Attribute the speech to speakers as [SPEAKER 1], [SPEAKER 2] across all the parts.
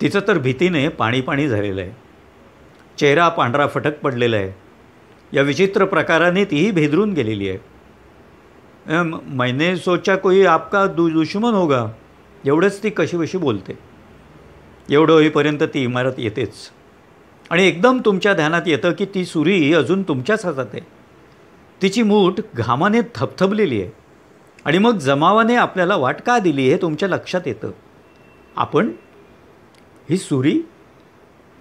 [SPEAKER 1] तिचं तर भीतीने पाणी पाणी झालेलं आहे. चेहरा पांढरा फटक पडलेला आहे. या विचित्र प्रकाराने तीही भेदरून गेलेली आहे. मैंने सोचा कोई आपका दुश्मन होगा, एवढंच ती कशीबशी बोलते. एवढं होईपर्यंत ती इमारत येतेच आणि एकदम तुमच्या ध्यानात येतं की ती सुरी अजून तुमच्याच हातात आहे. तिची मूठ घामाने थबथबलेली आहे आणि मग जमावाने आपल्याला वाट का दिली हे तुमच्या लक्षात येतं. आपण ही सुरी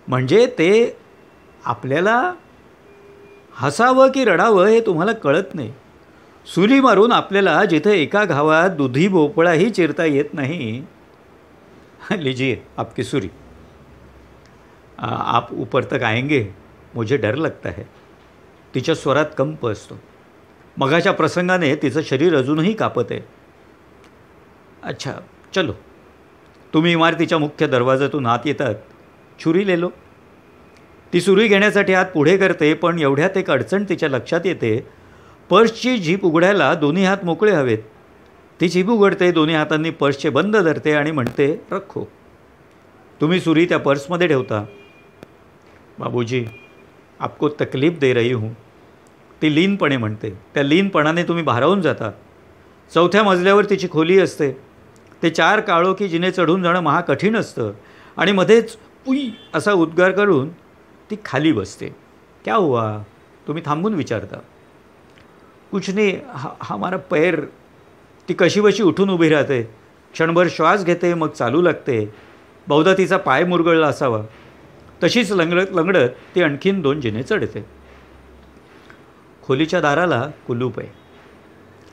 [SPEAKER 1] म्हणजे ते आपल्याला हसावं की रडावं हे तुम्हाला कळत नाही. सुरी मारून आपल्याला जिथे एका घावात दुधी भोपळाही चिरता येत नाही. लीजिए आपकी सुरी. आप ऊपर तक आएंगे, मुझे डर लगता है. तिच्या स्वरात कंप असतो. मगाच्या प्रसंगाने तिचं शरीर अजूनही कापत आहे. अच्छा चलो. तुम्ही इमारतीच्या मुख्य दरवाजातून आत येतात. छुरी ले लो. ती सुरी घेण्यासाठी आत पुढे करते, पण एवढ्यात एक अडचण तिच्या लक्षात येते. पर्सची झीप उघडायला दोन्ही हात मोकळे हवेत. ती झीप उघडते, दोन्ही हातांनी पर्सचे बंद धरते आणि म्हणते रखो. तुम्ही सुरी त्या पर्समध्ये ठेवता. बाबूजी आपको तकलीफ दे रही हूँ, ती लीनपणे म्हणते. त्या लीनपणाने तुम्ही भारावून जाता. 4थ्या मजल्यावर तिची खोली असते. ते 4 काळोखी जिने चढून जाणं महा कठीण असतं आणि मध्येच उई असा उद्गार करून ती खाली बसते. क्या हुआ, तुम्ही थांबून विचारता. कुछ नहीं, हमारा पैर. ती कशीबशी उठून उभी राहते. क्षणभर श्वास घेते, मग चालू लागते. बहुधा तिचा पाय मुरगळला असावा. तशीच लंगडत लंगडत ती आणखीन 2 जिने चढते. खोलीच्या दाराला कुलूप आहे.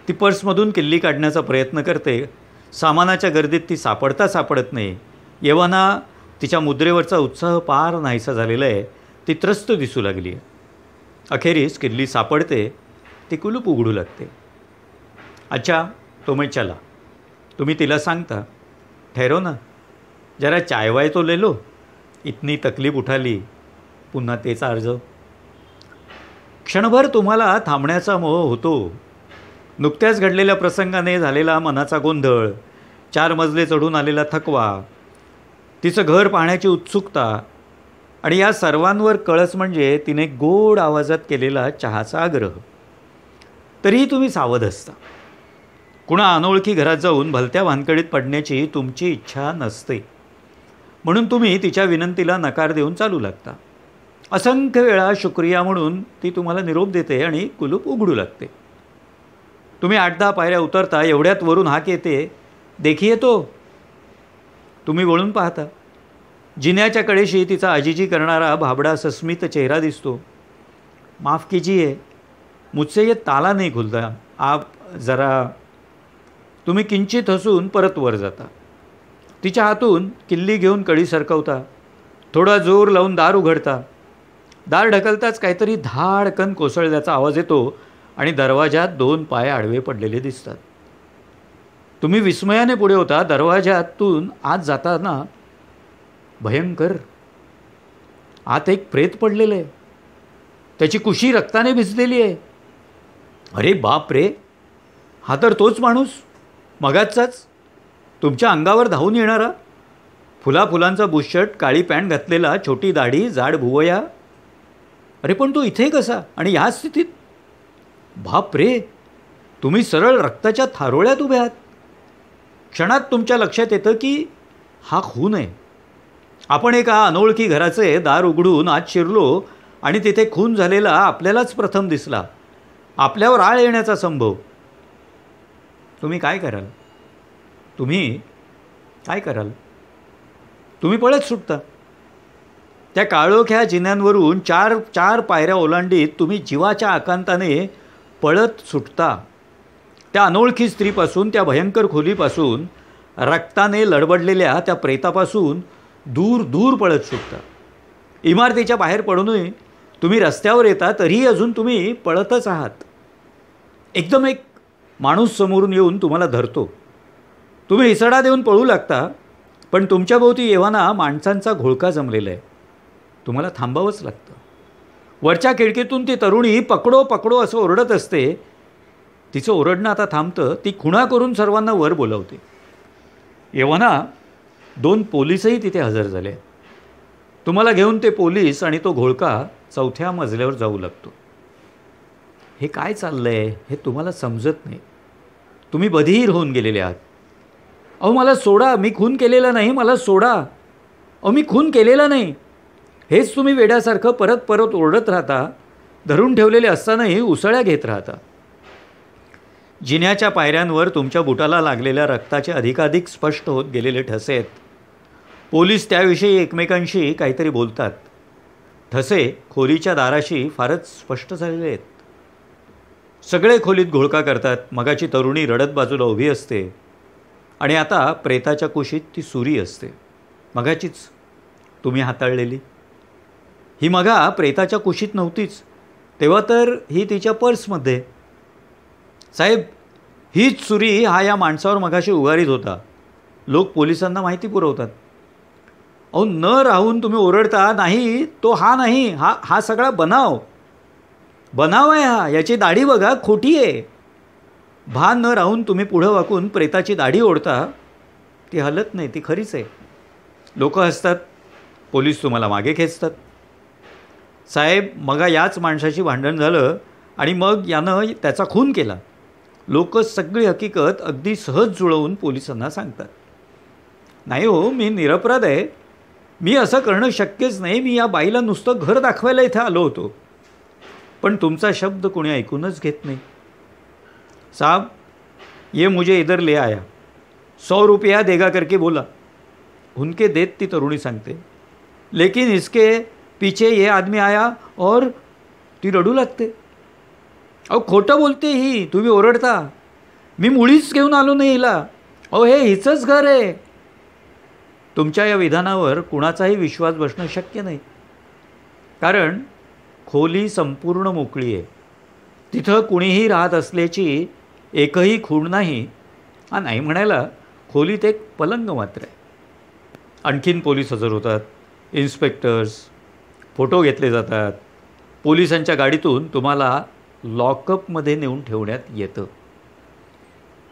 [SPEAKER 1] ती पर्समधून किल्ली काढण्याचा प्रयत्न करते. सामानाच्या गर्दीत ती सापडत नाही. येवाना तिच्या मुद्रेवरचा उत्साह पार नाहीसा झालेला आहे. ती त्रस्त दिसू लागली आहे. अखेरीस किल्ली सापडते. ती कुलूप उघडू लागते. अच्छा तो मैं चला. तुम्ही तिला सांगता ठहरो ना, जरा चायवाय तो ले लो. इतनी तकलीफ उठाली. पुन्हा तेच अर्ज. क्षणभर तुम्हाला थांबण्याचा मोह होतो. नुकत्याच घडलेल्या प्रसंगाने झालेला मनाचा गोंधळ, 4 मजले चढून आलेला थकवा, तिचं घर पाहण्याची उत्सुकता आणि या सर्वांवर कळस म्हणजे तिने गोड आवाजात केलेला चहाचा आग्रह. तरीही तुम्ही सावध असता. कुणा अनोळखी घरात जाऊन भलत्या भानकडीत पडण्याची तुमची इच्छा नसते. म्हणून तुम्ही तिच्या विनंतीला नकार देऊन चालू लागता. असंख्य वेळा शुक्रिया म्हणून ती तुम्हाला निरोप देते आणि कुलूप उघडू लागते. तुम्ही 8-10 पायऱ्या उतरता. एवढ्यात वरून हाक येते, देखिए तो. तुम्ही वळून पाहता. जिन्याच्या कडेशी तिचा अजिजी करणारा भाबडा सस्मित चेहरा दिसतो. माफ़ कीजिए, मुझसे ये ताला नहीं खुलता, आप जरा. तुम्ही किंचित हसून परत वर जाता. तिच्या हातून किल्ली घेऊन कडी सरकवता. थोडा जोर लावून दार उघडता. दार ढकलताच काहीतरी धाडकन कोसळल्याचा आवाज येतो आणि दरवाजात 2 पाय आडवे पडलेले दिसतात. तुम्ही विस्मयाने पुढे होता. दरवाजातून आत जाताना भयंकर आत एक प्रेत पडलेलं आहे. त्याची कुशी रक्ताने भिजलेली आहे. अरे बाप रे, हा तर तोच माणूस मगाचाच तुमच्या अंगावर धावून येणारा. फुलांचा बुशर्ट, काळी पॅन्ट घातलेला, छोटी दाढी, जाड भुवया. अरे पण तो इथे कसा आणि ह्या स्थितीत? बाप रे, तुम्ही सरळ रक्ताच्या थारोळ्यात उभे आहात. क्षणात तुमच्या लक्षात येतं की हा खून आहे. आपण एका अनोळखी घराचे दार उघडून आत शिरलो आणि तिथे खून झालेला आपल्यालाच प्रथम दिसला. आपल्यावर आळ येण्याचा संभव. तुम्ही काय कराल? तुम्ही पळत सुटता. त्या काळोख्या जिन्यांवरून 4 पायऱ्या ओलांडीत तुम्ही जीवाच्या आकांताने पळत सुटता. त्या अनोळखी स्त्रीपासून, त्या भयंकर खोलीपासून, रक्ताने लडबडलेल्या त्या प्रेतापासून दूर पळत सुटता. इमारतीच्या बाहेर पडूनही तुम्ही रस्त्यावर येता, तरीही अजून तुम्ही पळतच आहात. एकदम एक माणूस समोरून येऊन तुम्हाला धरतो. तुम्ही इसडा देऊन पळू लागता, पण तुमच्याभोवती येवाना माणसांचा घोळका जमलेला आहे. तुम्हाला थांबावंच लागतं. वरच्या खिडकीतून ती तरुणी पकडो पकडो असं ओरडत असते. तिचं ओरडणं आता थांबतं. ती खुणा करून सर्वांना वर बोलावते. येवाना 2 पोलिसही तिथे हजर झाले. तुम्हाला घेऊन ते पोलीस आणि तो घोळका 4थ्या मजल्यावर जाऊ लागतो. हे काय चाललंय हे तुम्हाला समजत नाही. तुम्ही बधीर होऊन गेलेले आहात. अहो मला सोडा, मी खून केलेला नाही, मला सोडा. अहो मी खून केलेला नाही. हेच तुम्ही वेड्यासारखं परत परत ओरडत राहता. धरून ठेवलेले असतानाही उसळ्या घेत राहता. जिन्याच्या पायऱ्यांवर तुमच्या बुटाला लागलेल्या रक्ताचे अधिकाधिक स्पष्ट होत गेलेले ठसे आहेत. पोलीस त्याविषयी एकमेकांशी काहीतरी बोलतात. ठसे खोलीच्या दाराशी फारच स्पष्ट झालेले आहेत. सगळे खोलीत घोळका करतात. मगाची तरुणी रडत बाजूला उभी असते आणि आता प्रेताच्या कुशीत ती सुरी असते, मगाचीच तुम्ही हाताळलेली. ही मगा प्रेताच्या कुशीत नव्हतीच, तेव्हा तर ही तिच्या पर्समध्ये. साहेब, हीच सुरी हा या माणसावर मगाशी उगारीत होता. लोक पोलिसांना माहिती पुरवतात. अहो न राहून तुम्ही ओरडता, नाही तो हा नाही, हा सगळा बनाव आहे हा. याची दाढी बघा, खोटी आहे. भान न राहून तुम्ही पुढं वाकून प्रेताची दाढी ओढता. ती हलत नाही, ती खरीच आहे. लोक हसतात, पोलीस तुम्हाला मागे खेचतात. साहेब, मगा याच माणसाशी भांडण झालं आणि मग यानं त्याचा खून केला. लोक सगळी हकीकत अगदी सहज जुळवून पोलिसांना सांगतात. नाही हो, मी निरपराध आहे. मी असं करणं शक्यच नाही. मी या बाईला नुसतं घर दाखवायला इथे आलो होतो. पण तुमचा शब्द कोणी ऐकूनच घेत नाही. साहब, ये मुझे इधर ले आया, 100 रुपया देगा करके बोला. हुनके देत ती तरुणी सांगते. लेकिन इसके पीछे ये आदमी आया और ती रडू लागते. अहो खोटं बोलते ही, तुम्ही ओरडता. मी मुळीच घेऊन आलो नाही हिला. अहो हे हिचंच घर आहे. तुमच्या या विधानावर कुणाचाही विश्वास बसणं शक्य नाही. कारण खोली संपूर्ण मोकळी आहे. तिथं कुणीही राहत असल्याची एकही खूण नाही. नाही म्हणायला खोलीत एक पलंग मात्र आहे. आणखीन पोलीस हजर होतात, इन्स्पेक्टर्स, फोटो घेतले जातात. पोलिसांच्या गाडीतून तुम्हाला लॉकअपमध्ये नेऊन ठेवण्यात येतं.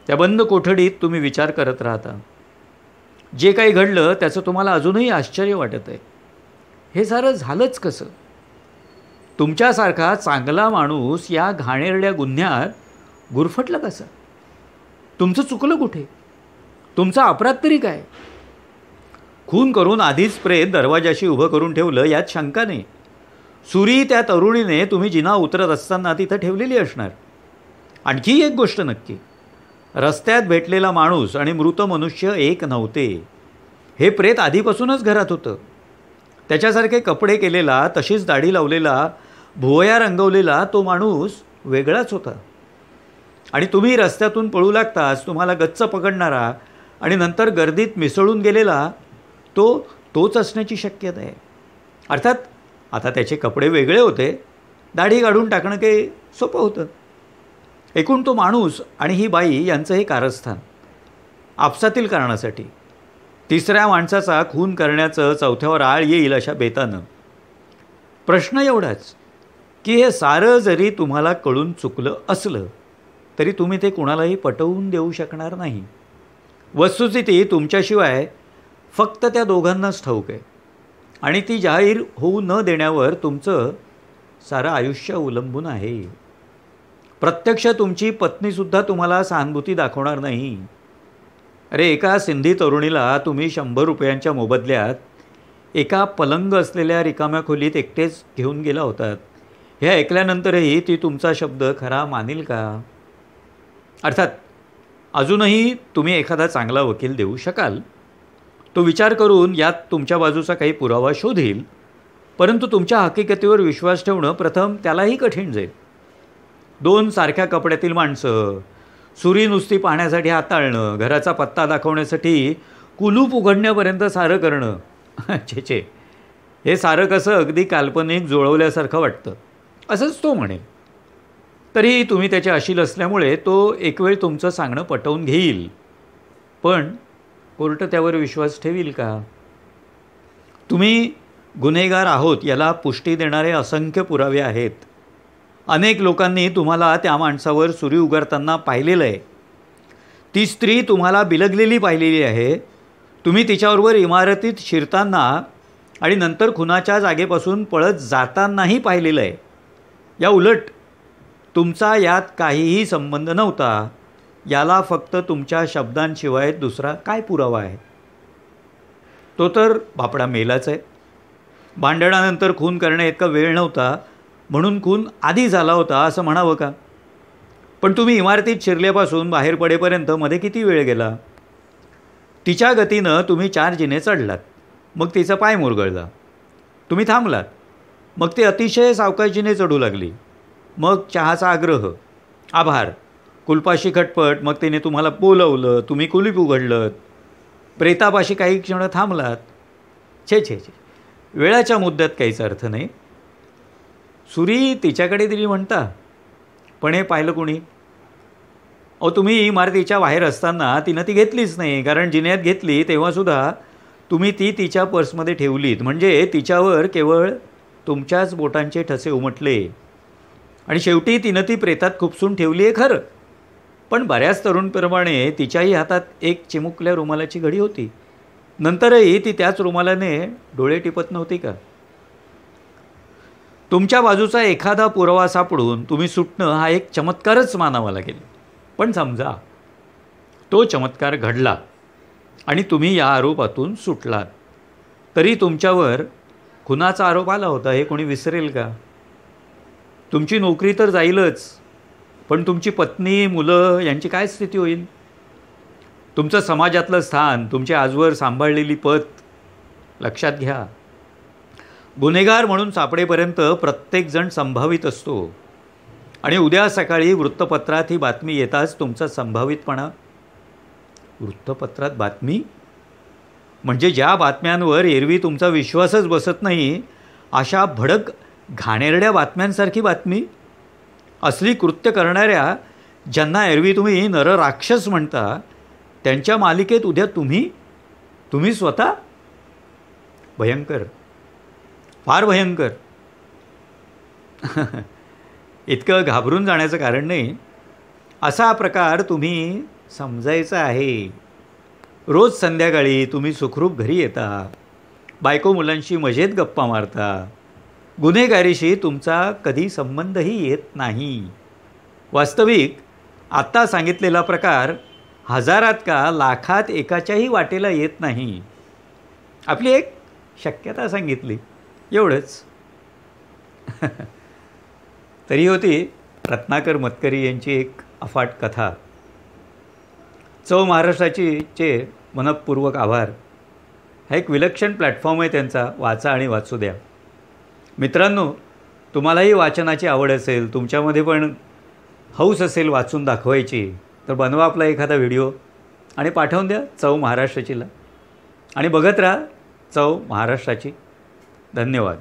[SPEAKER 1] त्या बंद कोठडीत तुम्ही विचार करत राहता. जे काही घडलं त्याचं तुम्हाला अजूनही आश्चर्य वाटत आहे. हे सारं झालंच कसं? तुमच्यासारखा चांगला माणूस या घाणेरड्या गुन्ह्यात गुरफटला कसा? तुमचं चुकलं कुठे? तुमचा अपराध तरी काय? खून करून आधीच प्रेत दरवाजाशी उभं करून ठेवलं यात शंका नाही. सुरी त्या तरुणीने तुम्ही जिना उतरत असताना तिथं ठेवलेली असणार. आणखी एक गोष्ट नक्की, रस्त्यात भेटलेला माणूस आणि मृत मनुष्य एक नव्हते. हे प्रेत आधीपासूनच घरात होतं. त्याच्यासारखे कपडे केलेला, तशीच दाढी लावलेला, भुवया रंगवलेला तो माणूस वेगळाच होता. आणि तुम्ही रस्त्यातून पळू लागताच तुम्हाला गच्च पकडणारा आणि नंतर गर्दीत मिसळून गेलेला तोच असण्याची शक्यता आहे. अर्थात आता त्याचे कपडे वेगळे होते, दाढी काढून टाकणं काही सोपं होतं. एकूण तो माणूस आणि ही बाई यांचं हे कारस्थान आपसातील कारणासाठी तिसऱ्या माणसाचा खून करण्याचं चौथ्यावर आळ येईल अशा बेतानं. प्रश्न एवढाच की हे सारं जरी तुम्हाला कळून चुकलं असलं तरी तुम्ही ते कुणालाही पटवून देऊ शकणार नाही. वस्तुस्थिती तुमच्याशिवाय फक्त त्या दोघांनाच ठाऊक आहे आणि ती जाहीर होऊ न देण्यावर तुमचं सारं आयुष्य अवलंबून आहे. प्रत्यक्ष तुमची पत्नीसुद्धा तुम्हाला सहानुभूती दाखवणार नाही. अरे, एका सिंधी तरुणीला तुम्ही 100 रुपयांच्या मोबदल्यात एका पलंग असलेल्या रिकाम्या खोलीत एकटेच घेऊन गेला होतात. हे ऐकल्यानंतरही ती तुमचा शब्द खरा मानेल का? अर्थात अजूनही तुम्ही एखादा चांगला वकील देऊ शकाल. तो विचार करून यात तुमच्या बाजूचा काही पुरावा शोधील. परंतु तुमच्या हकीकतीवर विश्वास ठेवणं प्रथम त्यालाही कठीण जाईल. 2 सारख्या कपड्यातील माणसं, सुरी नुसती पाहण्यासाठी हाताळणं, घराचा पत्ता दाखवण्यासाठी कुलूप उघडण्यापर्यंत सारं करणं, छे, हे सारं कसं अगदी काल्पनिक जुळवल्यासारखं वाटतं असंच तो म्हणेल. तरी तुम्ही त्याच्या अशील असल्यामुळे तो एकवेळ तुमचं सांगणं पटवून घेईल. पण कोर्ट त्यावर विश्वास ठेवील का? तुम्ही गुन्हेगार आहोत याला पुष्टी देणारे असंख्य पुरावे आहेत. अनेक लोकांनी तुम्हाला त्या माणसावर सुरी उगारताना पाहिलेलं आहे. ती स्त्री तुम्हाला बिलगलेली पाहिलेली आहे. तुम्ही तिच्याबरोबर इमारतीत शिरताना आणि नंतर खुनाच्या जागेपासून पळत जातानाही पाहिलेलं आहे. या उलट तुमचा यात काहीही संबंध नव्हता. याला फक्त तुमच्या शब्दांशिवाय दुसरा काय पुरावा आहे? तो तर बापडा मेलाच आहे. भांडणानंतर खून करण्या इतका वेळ नव्हता म्हणून खून आधी झाला होता असं म्हणावं का? पण तुम्ही इमारतीत शिरल्यापासून बाहेर पडेपर्यंत मध्ये किती वेळ गेला? तिच्या गतीनं तुम्ही 4 जिने चढलात. मग तिचा पाय मुरगळला. तुम्ही थांबलात. मग ती अतिशय सावकाशीने चढू लागली. मग चहाचा आग्रह, आभार, कुलपाशी खटपट. मग तिने तुम्हाला बोलवलं. तुम्ही कुलूप उघडलं. प्रेतापाशी काही क्षण थांबलात. छे छे छे, वेळाच्या मुद्द्यात काहीच अर्थ नाही. सुरी तिच्याकडे दिली म्हणता, पण हे पाहिलं कोणी? अहो, तुम्ही इमारतीच्या बाहेर असताना तिनं ती घेतलीच नाही. कारण जिन्यात घेतली तेव्हासुद्धा तुम्ही ती तिच्या पर्समध्ये ठेवलीत. म्हणजे तिच्यावर केवळ तुमच्याच बोटांचे ठसे उमटले. आणि शेवटी तिनं ती प्रेतात खुपसून ठेवली आहे खरं. पण बऱ्याच तरुणप्रमाणे तिच्याही हातात एक चिमुकल्या रुमालाची घडी होती. नंतरही ती त्याच रुमालाने डोळे टिपत नव्हती का? तुमच्या बाजूचा एखादा पुरावा सापडून तुम्ही सुटणं हा एक चमत्कारच मानावा लागेल. पण समजा तो चमत्कार घडला आणि तुम्ही या आरोपातून सुटलात, तरी तुमच्यावर खुनाचा आरोप आला होता हे कोणी विसरेल का? तुमची नोकरी तर जाईलच, पण तुमची पत्नी, मुलं यांची काय स्थिती होईल? तुमचं समाजातलं स्थान, तुमची आजवर सांभाळलेली पत लक्षात घ्या. गुन्हेगार म्हणून सापडेपर्यंत प्रत्येकजण संभावित असतो. आणि उद्या सकाळी वृत्तपत्रात ही बातमी येताच तुमचा संभावितपणा. वृत्तपत्रात बातमी? म्हणजे ज्या बातम्यांवर एरवी तुमचा विश्वासच बसत नाही अशा भडक घाणेरड्या बातम्यांसारखी बातमी. असली कृत्य करणाऱ्या, ज्यांना एरवी तुम्ही नरराक्षस म्हणता, त्यांच्या मालिकेत उद्या तुम्ही स्वतः. भयंकर, फार भयंकर. इतकं घाबरून जाण्याचं कारण नाही. असा प्रकार तुम्ही समजायचा आहे. रोज संध्याकाळी तुम्ही सुखरूप घरी येता, बायको मुलांशी मजेत गप्पा मारता. गुन्हेगारीशी तुमचा कधी संबंधही येत नाही. वास्तविक आत्ता सांगितलेला प्रकार हजारात का लाखात एकाच्याही वाटेला येत नाही. आपली एक शक्यता सांगितली, एवढंच. तरी होती रत्नाकर मतकरी यांची एक अफाट कथा. चव महाराष्ट्राचे मनःपूर्वक आभार. हा एक विलक्षण प्लॅटफॉर्म आहे त्यांचा. वाचा आणि वाचू द्या. मित्रांनो, तुम्हालाही वाचनाची आवड असेल, तुमच्यामध्ये पण हौस असेल वाचून दाखवायची, तर बनवा आपला एखादा व्हिडिओ आणि पाठवून द्या चव महाराष्ट्राचीला. आणि बघत राहा चव महाराष्ट्राची. धन्यवाद.